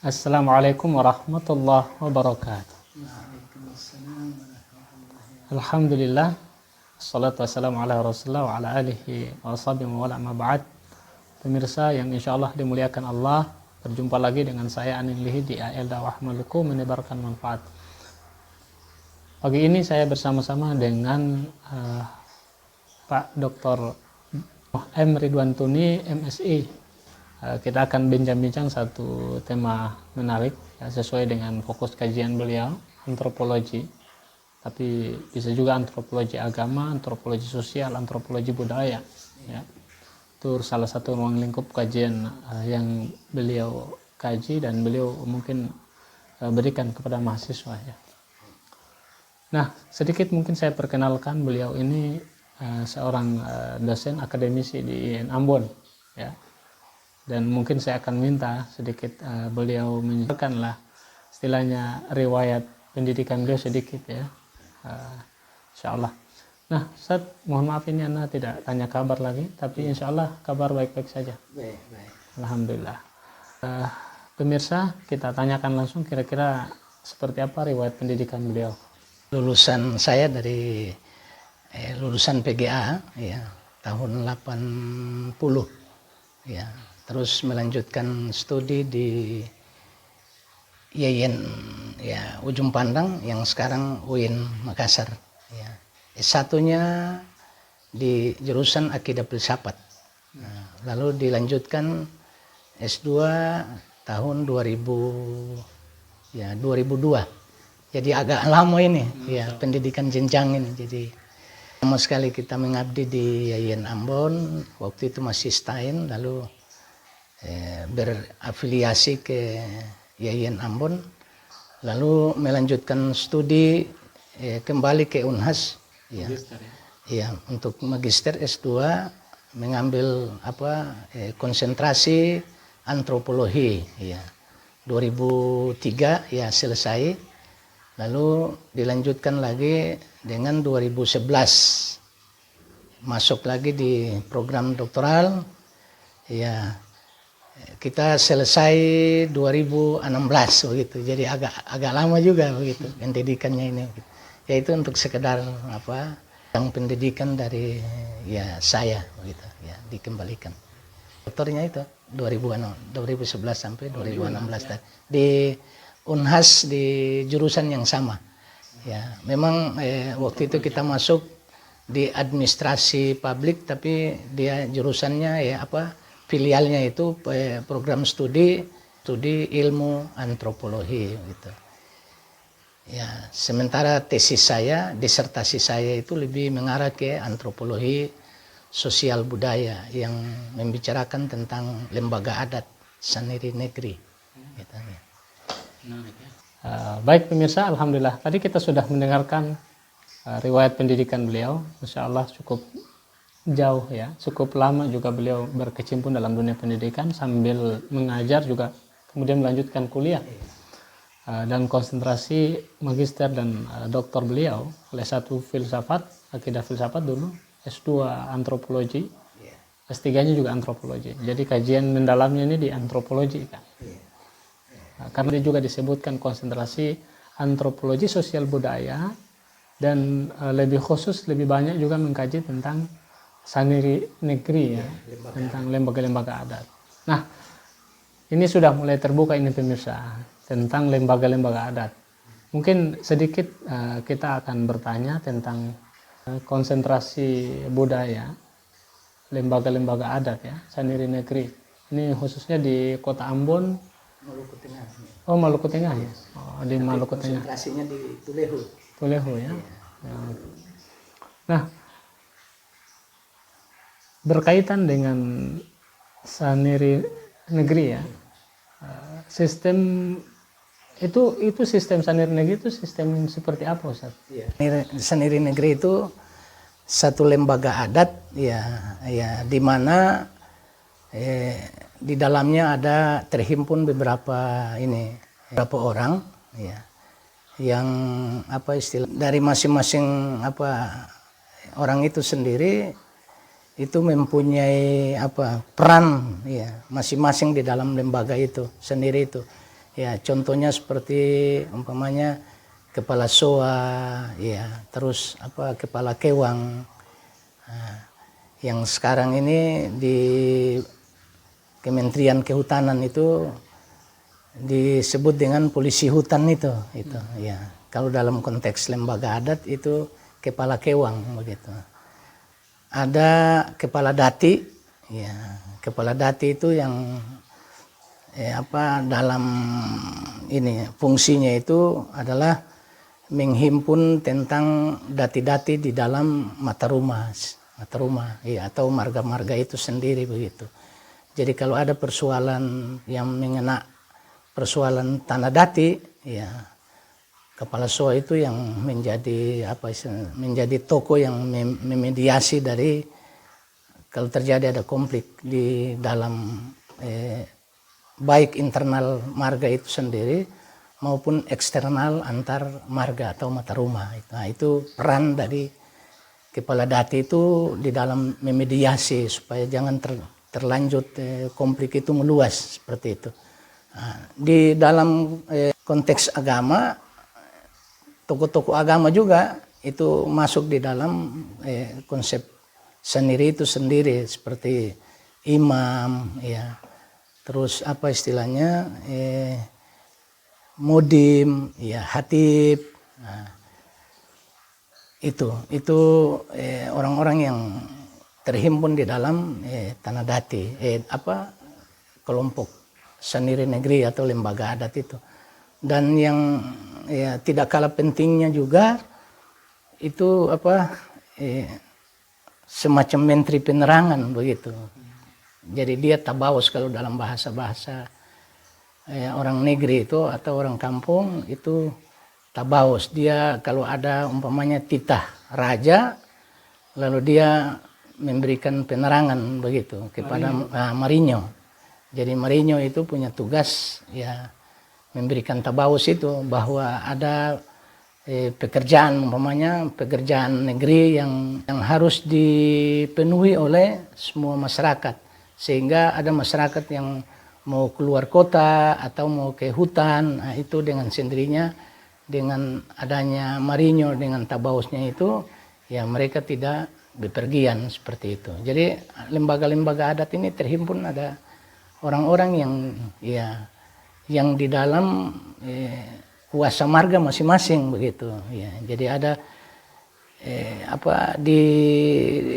Assalamualaikum warahmatullahi wabarakatuh. Alhamdulillah, assalatu wassalamu ala rasulullah wa ala alihi wa sahbihi wa ala ma ba'd. Pemirsa yang insyaallah dimuliakan Allah, berjumpa lagi dengan saya Anin Lihi di AL Dakwah Maluku, menebarkan manfaat. Pagi ini saya bersama-sama dengan Pak Dr. M. Ridwan Tuni, MSI. Kita akan bincang-bincang satu tema menarik ya, sesuai dengan fokus kajian beliau, antropologi. Tapi bisa juga antropologi agama, antropologi sosial, antropologi budaya. Ya. Itu salah satu ruang lingkup kajian yang beliau kaji dan beliau mungkin berikan kepada mahasiswa. Ya. Nah, sedikit mungkin saya perkenalkan, beliau ini seorang dosen akademisi di IAIN Ambon. Ya. Dan mungkin saya akan minta sedikit beliau menjelaskanlah istilahnya riwayat pendidikan beliau sedikit ya, insyaallah. Nah, Ustaz, mohon maaf ini Anda tidak tanya kabar lagi, tapi insyaallah kabar baik-baik saja. Baik. Alhamdulillah. Pemirsa, kita tanyakan langsung kira-kira seperti apa riwayat pendidikan beliau. Lulusan saya dari lulusan PGA ya, tahun 80 ya. Terus melanjutkan studi di IAIN ya, Ujung Pandang yang sekarang UIN Makassar ya. S1-nya di jurusan Akidah Filsafat. Nah, lalu dilanjutkan S2 tahun 2002. Jadi agak lama ini ya pendidikan jenjang ini. Jadi lama sekali kita mengabdi di IAIN Ambon, waktu itu masih STAIN, lalu berafiliasi ke IAIN Ambon, lalu melanjutkan studi kembali ke Unhas ya. Ya, untuk magister S2 mengambil konsentrasi antropologi ya. 2003 ya selesai, lalu dilanjutkan lagi dengan 2011 masuk lagi di program doktoral ya. Kita selesai 2016 begitu, jadi agak lama juga begitu pendidikannya ini, yaitu untuk sekedar yang pendidikan dari ya saya begitu ya, dikembalikan. Doktornya itu 2011 sampai 2016 di Unhas di jurusan yang sama ya. Memang waktu itu kita masuk di administrasi publik, tapi dia jurusannya ya filialnya itu program studi ilmu antropologi gitu. Ya, sementara tesis saya, disertasi saya itu lebih mengarah ke antropologi sosial budaya yang membicarakan tentang lembaga adat sendiri negeri. Gitu. Baik pemirsa, alhamdulillah tadi kita sudah mendengarkan riwayat pendidikan beliau, insyaallah cukup jauh ya, cukup lama juga beliau berkecimpung dalam dunia pendidikan sambil mengajar juga, kemudian melanjutkan kuliah dan konsentrasi magister dan doktor beliau S1 filsafat, akidah filsafat dulu, S2 antropologi, S3-nya juga antropologi. Jadi kajian mendalamnya ini di antropologi kan. Karena dia juga disebutkan konsentrasi antropologi sosial budaya dan lebih khusus lebih banyak juga mengkaji tentang sendiri negeri ya, tentang lembaga-lembaga adat. Nah, ini sudah mulai terbuka ini pemirsa tentang lembaga-lembaga adat. Mungkin sedikit kita akan bertanya tentang konsentrasi budaya lembaga-lembaga adat ya, sendiri negeri. Ini khususnya di Kota Ambon, Maluku Tengah. Oh, Maluku Tengah ya. Oh, di Maluku Tengah. Konsentrasinya di Tulehu. Tulehu ya. Ya. Nah, berkaitan dengan sendiri negeri ya, sistem itu sistem sendiri negeri itu sistem seperti apa Ustaz? Ya. Sendiri negeri itu satu lembaga adat ya di mana di dalamnya ada terhimpun beberapa orang ya, yang istilah dari masing-masing orang itu sendiri itu mempunyai peran ya masing-masing di dalam lembaga itu sendiri itu. Ya, contohnya seperti umpamanya kepala soa, ya, terus kepala kewang. Nah, yang sekarang ini di Kementerian Kehutanan itu disebut dengan polisi hutan itu. Ya. Kalau dalam konteks lembaga adat itu kepala kewang begitu. Ada kepala dati, ya, kepala dati itu yang dalam ini fungsinya itu adalah menghimpun tentang dati-dati di dalam mata rumah, ya, atau marga-marga itu sendiri begitu. Jadi kalau ada persoalan yang mengena persoalan tanah dati, ya, kepala soa itu yang menjadi tokoh yang memediasi dari kalau terjadi ada konflik di dalam baik internal marga itu sendiri maupun eksternal antar marga atau mata rumah. Nah, itu peran dari kepala dati itu di dalam memediasi supaya jangan terlanjut konflik itu meluas seperti itu. Nah, di dalam konteks agama, tokoh-tokoh agama juga itu masuk di dalam konsep sendiri itu sendiri seperti imam, ya, terus istilahnya mudim, ya, hatib. Nah, itu orang-orang yang terhimpun di dalam tanah dati, kelompok sendiri negeri atau lembaga adat itu. Dan yang tidak kalah pentingnya juga itu semacam menteri penerangan begitu. Jadi dia tabaus kalau dalam bahasa orang negeri itu atau orang kampung itu tabaus. Dia kalau ada umpamanya titah raja, lalu dia memberikan penerangan begitu kepada Marinyo. Jadi Marinyo itu punya tugas ya memberikan tabaus itu bahwa ada pekerjaan umpamanya pekerjaan negeri yang harus dipenuhi oleh semua masyarakat, sehingga ada masyarakat yang mau keluar kota atau mau ke hutan, nah itu dengan sendirinya dengan adanya Marinyo dengan tabausnya itu ya mereka tidak bepergian seperti itu. Jadi lembaga-lembaga adat ini terhimpun ada orang-orang yang di dalam kuasa marga masing-masing begitu. Ya, jadi ada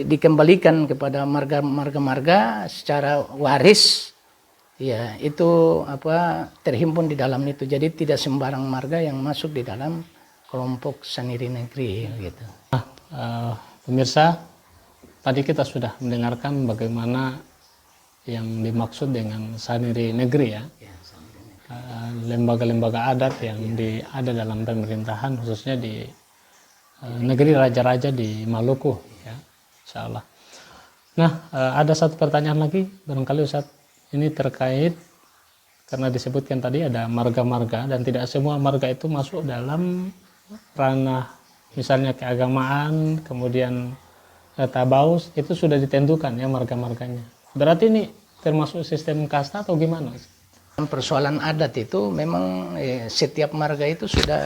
dikembalikan kepada marga-marga secara waris. Ya, itu terhimpun di dalam itu. Jadi tidak sembarang marga yang masuk di dalam kelompok Saniri Negeri gitu. Pemirsa, tadi kita sudah mendengarkan bagaimana yang dimaksud dengan Saniri Negeri ya. Lembaga-lembaga adat yang ada dalam pemerintahan, khususnya di negeri raja-raja di Maluku ya, insyaallah. Nah, ada satu pertanyaan lagi barangkali Ustaz, ini terkait karena disebutkan tadi ada marga-marga dan tidak semua marga itu masuk dalam ranah misalnya keagamaan, kemudian tabaus, itu sudah ditentukan ya marga-marganya. Berarti ini termasuk sistem kasta atau gimana? Persoalan adat itu memang setiap marga itu sudah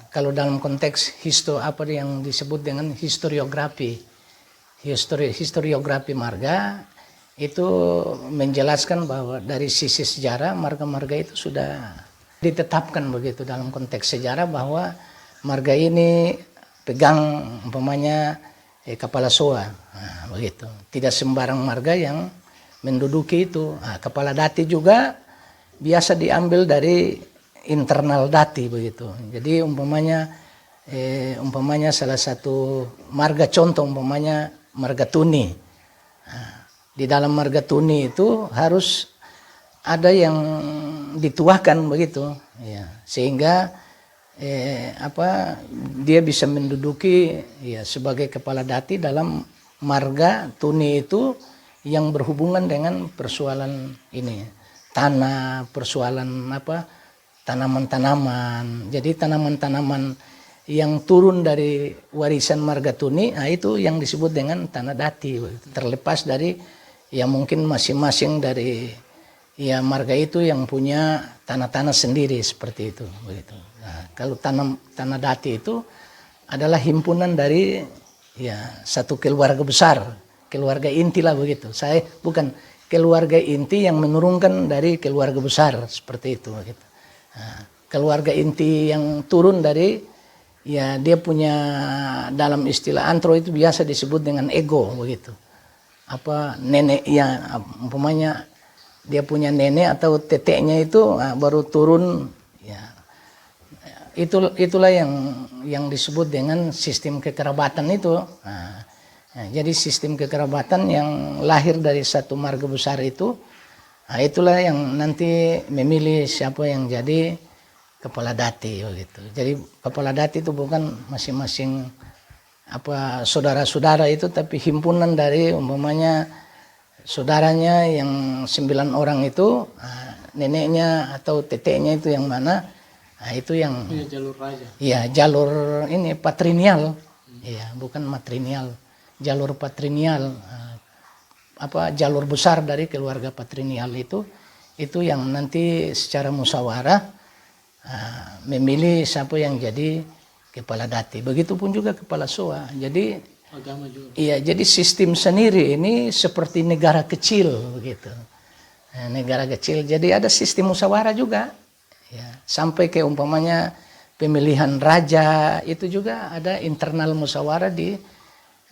kalau dalam konteks yang disebut dengan historiografi marga itu menjelaskan bahwa dari sisi sejarah marga-marga itu sudah ditetapkan begitu dalam konteks sejarah bahwa marga ini pegang umpamanya kepala soa, nah, begitu. Tidak sembarang marga yang menduduki itu. Nah, kepala dati juga biasa diambil dari internal dati begitu. Jadi umpamanya salah satu marga contoh umpamanya marga Tuni. Nah, di dalam marga Tuni itu harus ada yang dituahkan begitu, ya, sehingga dia bisa menduduki ya sebagai kepala dati dalam marga Tuni itu yang berhubungan dengan persoalan ini tanah, persoalan tanaman-tanaman. Jadi tanaman-tanaman yang turun dari warisan marga Tuni, nah itu yang disebut dengan tanah dati, terlepas dari ya mungkin masing-masing dari ya marga itu yang punya tanah-tanah sendiri seperti itu begitu. Nah, kalau tanah dati itu adalah himpunan dari ya satu keluarga besar, keluarga inti lah begitu. Saya bukan keluarga inti yang menurunkan dari keluarga besar seperti itu begitu. Nah, keluarga inti yang turun dari ya dia punya, dalam istilah antro itu biasa disebut dengan ego begitu. Apa nenek ya umpamanya dia punya nenek atau teteknya itu baru turun ya, itulah yang disebut dengan sistem kekerabatan itu. Nah, jadi sistem kekerabatan yang lahir dari satu marga besar itu, itulah yang nanti memilih siapa yang jadi kepala dati begitu. Jadi kepala dati itu bukan masing-masing apa saudara-saudara itu, tapi himpunan dari umpamanya saudaranya yang 9 orang itu, neneknya atau teteknya itu yang mana, itu yang jalur raja. Iya, jalur ini patrinial. Iya, bukan matrinial. Jalur patrinial. Apa jalur besar dari keluarga patrinial itu yang nanti secara musyawarah memilih siapa yang jadi kepala dati. Begitupun juga kepala SOA. Jadi Agama juga. iya, jadi sistem sendiri ini seperti negara kecil begitu. Negara kecil. Jadi ada sistem musyawarah juga. Ya, sampai ke umpamanya pemilihan raja itu juga ada internal musyawarah di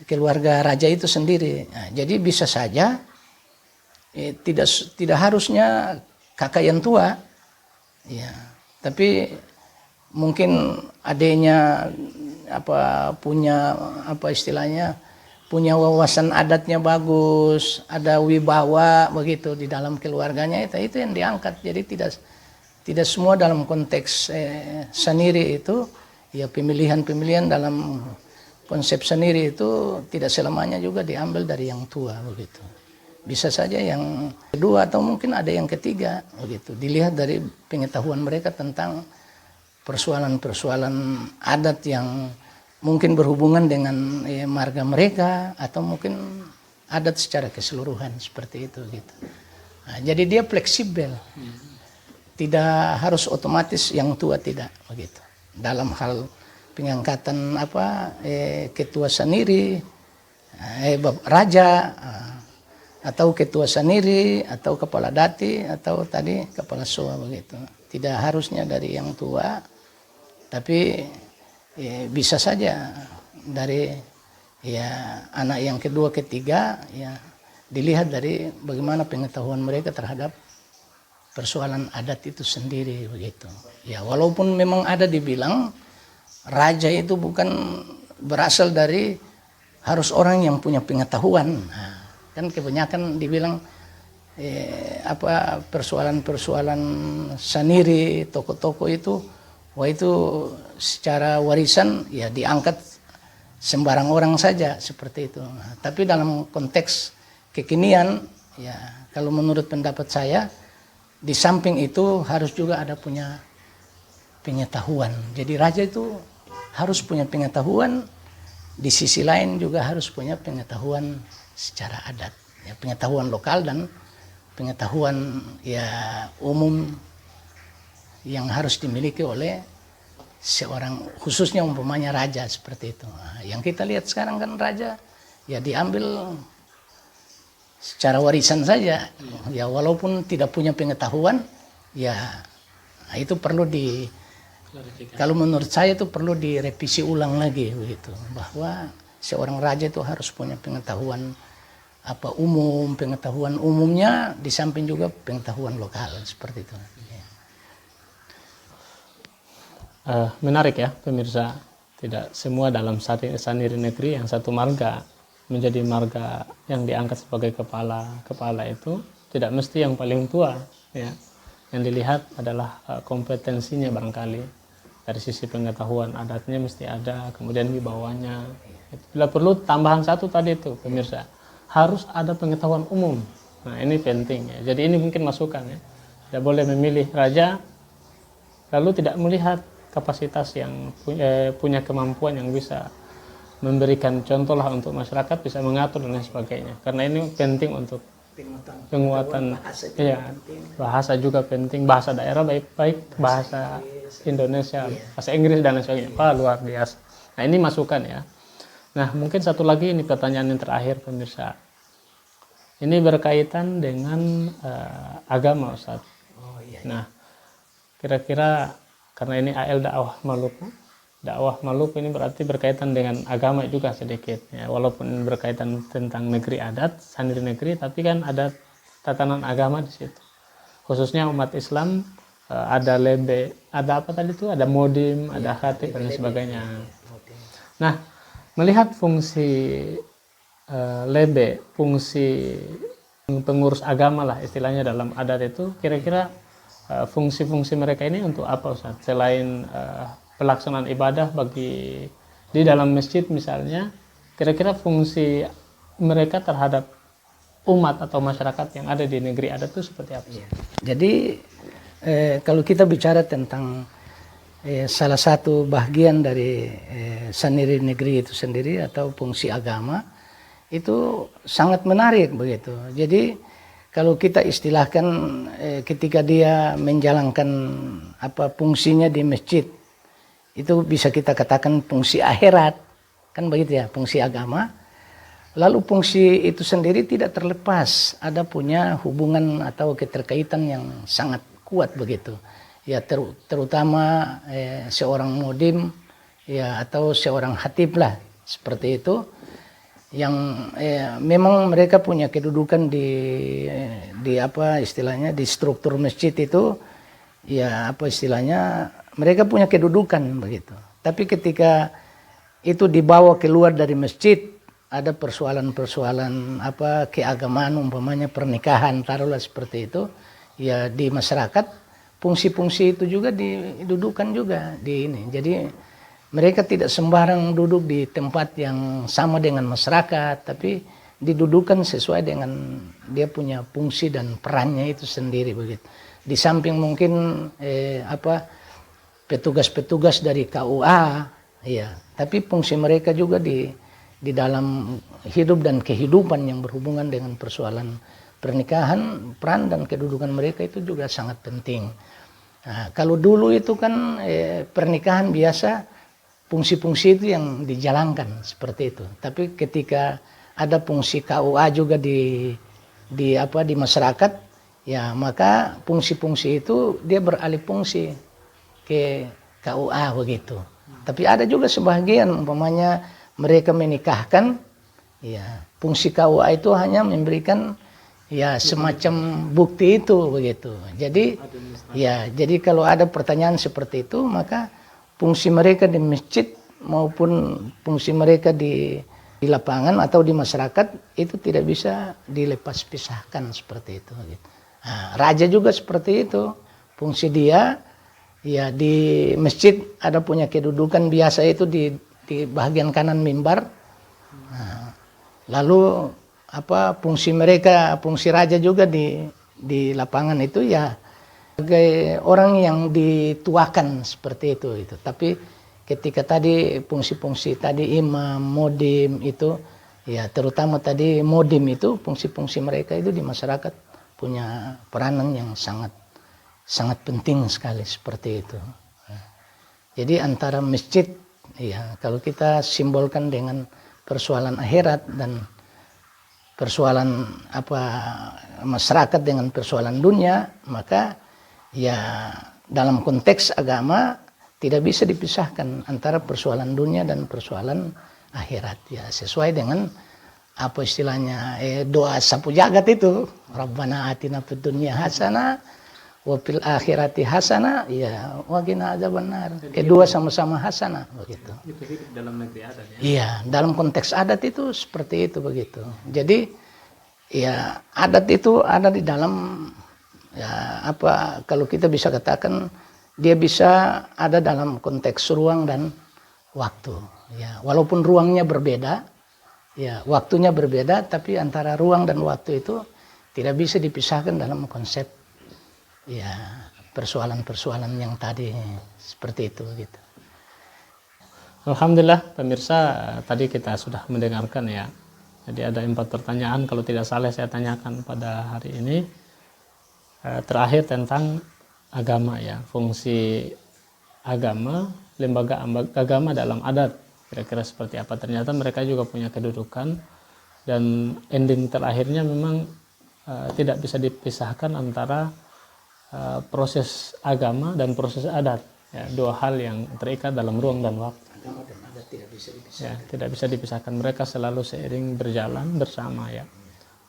keluarga raja itu sendiri. Nah, jadi bisa saja tidak harusnya kakak yang tua, ya, tapi mungkin adanya punya istilahnya, punya wawasan adatnya bagus, ada wibawa begitu di dalam keluarganya, itu yang diangkat. Jadi tidak semua dalam konteks sendiri itu ya, pemilihan dalam konsep sendiri itu tidak selamanya juga diambil dari yang tua begitu. Bisa saja yang kedua atau mungkin ada yang ketiga begitu. Dilihat dari pengetahuan mereka tentang persoalan-persoalan adat yang mungkin berhubungan dengan marga mereka, atau mungkin adat secara keseluruhan seperti itu gitu. Nah, jadi dia fleksibel. Tidak harus otomatis yang tua, tidak begitu. Dalam hal pengangkatan ketua saniri, raja, atau ketua saniri, atau kepala dati, atau tadi kepala SOA begitu. Tidak harusnya dari yang tua, tapi bisa saja dari anak yang kedua, ketiga, dilihat dari bagaimana pengetahuan mereka terhadap persoalan adat itu sendiri begitu. Ya, walaupun memang ada dibilang raja itu bukan berasal dari harus orang yang punya pengetahuan. Nah, kan kebanyakan dibilang persoalan-persoalan saniri, tokoh-tokoh itu, itu secara warisan ya diangkat sembarang orang saja seperti itu. Nah, tapi dalam konteks kekinian ya, kalau menurut pendapat saya, di samping itu harus juga ada punya pengetahuan. Jadi raja itu harus punya pengetahuan, di sisi lain juga harus punya pengetahuan secara adat. Ya, pengetahuan lokal dan pengetahuan ya umum yang harus dimiliki oleh seorang, khususnya umpamanya raja seperti itu. Nah, yang kita lihat sekarang kan raja ya diambil secara warisan saja, ya walaupun tidak punya pengetahuan, ya itu perlu kalau menurut saya itu perlu direvisi ulang lagi begitu, bahwa seorang raja itu harus punya pengetahuan pengetahuan umumnya, di samping juga pengetahuan lokal seperti itu. Menarik ya pemirsa, tidak semua dalam saniri negeri yang satu marga menjadi marga yang diangkat sebagai kepala itu tidak mesti yang paling tua ya. Yang dilihat adalah kompetensinya barangkali, dari sisi pengetahuan adatnya mesti ada, kemudian wibawanya. Bila perlu tambahan satu tadi itu pemirsa, harus ada pengetahuan umum. Nah, ini penting ya. Jadi ini mungkin masukan ya. Tidak boleh memilih raja lalu tidak melihat kapasitas yang punya kemampuan yang bisa memberikan contoh lah untuk masyarakat, bisa mengatur dan lain sebagainya. Karena ini penting untuk penguatan bahasa juga iya, penting. bahasa juga penting, bahasa daerah baik-baik, bahasa Indonesia, bahasa Inggris dan lain sebagainya. Wah, luar biasa. Nah, ini masukan ya. Nah, mungkin satu lagi ini pertanyaan yang terakhir pemirsa. Ini berkaitan dengan agama, Ustaz. Oh iya. Nah, kira-kira karena ini AL dakwah Maluku, dakwah Maluku ini berarti berkaitan dengan agama juga sedikit ya, walaupun berkaitan tentang negeri adat, sendiri negeri, tapi kan ada tatanan agama di situ. Khususnya umat Islam ada lebe, ada apa tadi itu? Ada modim, ada khatib dan sebagainya. Nah, melihat fungsi lebe, fungsi pengurus agama lah istilahnya dalam adat itu, kira-kira fungsi-fungsi mereka ini untuk apa, Ustaz? Selain pelaksanaan ibadah bagi di dalam masjid misalnya, kira-kira fungsi mereka terhadap umat atau masyarakat yang ada di negeri adat itu seperti apa? Iya. Jadi kalau kita bicara tentang salah satu bagian dari sendiri negeri itu sendiri atau fungsi agama, itu sangat menarik begitu. Jadi kalau kita istilahkan ketika dia menjalankan apa fungsinya di masjid, itu bisa kita katakan fungsi akhirat, kan begitu ya, fungsi agama. Lalu fungsi itu sendiri tidak terlepas, ada punya hubungan atau keterkaitan yang sangat kuat begitu. Ya terutama seorang mudim ya atau seorang khatib lah seperti itu, yang memang mereka punya kedudukan di apa istilahnya di struktur masjid itu, ya apa istilahnya mereka punya kedudukan begitu. Tapi ketika itu dibawa keluar dari masjid, ada persoalan-persoalan apa keagamaan, umpamanya pernikahan, taruhlah seperti itu, ya di masyarakat fungsi-fungsi itu juga didudukan juga di ini. Jadi mereka tidak sembarang duduk di tempat yang sama dengan masyarakat, tapi didudukan sesuai dengan dia punya fungsi dan perannya itu sendiri begitu. Di samping mungkin apa petugas-petugas dari KUA, ya, tapi fungsi mereka juga di dalam hidup dan kehidupan yang berhubungan dengan persoalan pernikahan, peran dan kedudukan mereka itu juga sangat penting. Nah, kalau dulu itu kan pernikahan biasa fungsi-fungsi itu yang dijalankan seperti itu. Tapi ketika ada fungsi KUA juga di masyarakat, ya maka fungsi-fungsi itu dia beralih fungsi ke KUA begitu. Tapi ada juga sebagian umpamanya mereka menikahkan, ya fungsi KUA itu hanya memberikan ya semacam bukti itu begitu. Jadi ya jadi kalau ada pertanyaan seperti itu, maka fungsi mereka di masjid maupun fungsi mereka di lapangan atau di masyarakat itu tidak bisa dilepas pisahkan seperti itu. Nah, raja juga seperti itu, fungsi dia ya di masjid ada punya kedudukan biasa itu di bagian kanan mimbar. Nah, lalu apa fungsi mereka, fungsi raja juga di lapangan itu ya sebagai orang yang dituakan seperti itu. Tapi ketika tadi fungsi-fungsi tadi imam, modim itu ya terutama tadi modim itu fungsi-fungsi mereka itu di masyarakat punya peranan yang sangat penting sekali seperti itu. Jadi antara masjid ya kalau kita simbolkan dengan persoalan akhirat dan persoalan apa masyarakat dengan persoalan dunia, maka ya dalam konteks agama tidak bisa dipisahkan antara persoalan dunia dan persoalan akhirat ya sesuai dengan apa istilahnya doa sapu jagat itu Rabbana atina fid dunya hasanah wa fil akhirati hasanah ya wa qina adzabannar. Kedua sama-sama hasanah begitu. Itu hidup dalam negeri adat ya. Iya, dalam konteks adat itu seperti itu begitu. Jadi ya adat itu ada di dalam ya apa kalau kita bisa katakan dia bisa ada dalam konteks ruang dan waktu ya walaupun ruangnya berbeda ya waktunya berbeda tapi antara ruang dan waktu itu tidak bisa dipisahkan dalam konsep ya persoalan-persoalan yang tadi seperti itu gitu. Alhamdulillah pemirsa, tadi kita sudah mendengarkan ya Jadi ada 4 pertanyaan kalau tidak salah saya tanyakan pada hari ini. Terakhir tentang agama ya, fungsi agama, lembaga agama dalam adat kira-kira seperti apa. Ternyata mereka juga punya kedudukan, dan ending terakhirnya memang tidak bisa dipisahkan antara proses agama dan proses adat ya, dua hal yang terikat dalam ruang dan waktu. Agama dan adat tidak bisa dipisahkan. Ya, tidak bisa dipisahkan, mereka selalu seiring berjalan bersama ya.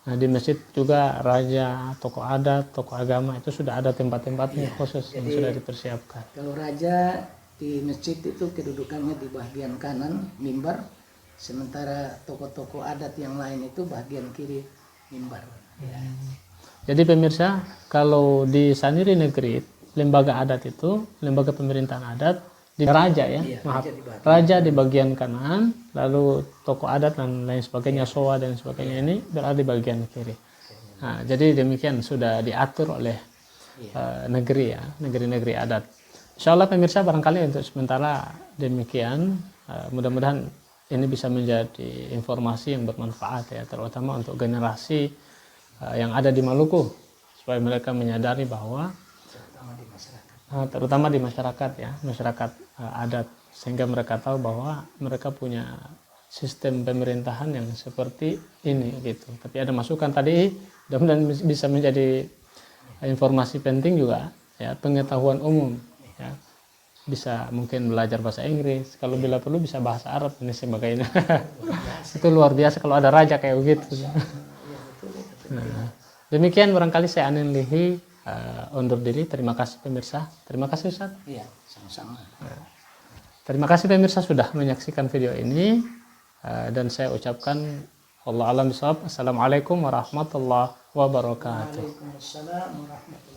Nah, di masjid juga raja, tokoh adat, tokoh agama itu sudah ada tempat-tempatnya khusus yang sudah dipersiapkan. Kalau raja di masjid itu kedudukannya di bagian kanan mimbar, sementara tokoh-tokoh adat yang lain itu bagian kiri mimbar. Ya. Jadi pemirsa, kalau di Saniri Negeri, lembaga adat itu, lembaga pemerintahan adat, di raja ya, maaf, raja di bagian kanan, lalu tokoh adat dan lain sebagainya, sowa dan sebagainya ini berada di bagian kiri. Nah, jadi demikian sudah diatur oleh negeri ya, negeri-negeri adat. Insya Allah pemirsa, barangkali untuk sementara demikian. Mudah-mudahan ini bisa menjadi informasi yang bermanfaat ya, terutama untuk generasi yang ada di Maluku, supaya mereka menyadari bahwa terutama di masyarakat ya, masyarakat adat, sehingga mereka tahu bahwa mereka punya sistem pemerintahan yang seperti ini gitu. Tapi ada masukan tadi, mudah-mudahan bisa menjadi informasi penting juga ya, pengetahuan umum ya. Bisa mungkin belajar bahasa Inggris, kalau bila perlu bisa bahasa Arab dan sebagainya. Itu luar biasa kalau ada raja kayak begitu. Nah, demikian barangkali saya Anin Lihi undur diri. Terima kasih pemirsa. Terima kasih Ustaz. Iya, sama-sama. Terima kasih pemirsa sudah menyaksikan video ini, dan saya ucapkan Allah alam bisawab. Assalamualaikum warahmatullahi wabarakatuh. Waalaikumsalam warahmatullahi wabarakatuh.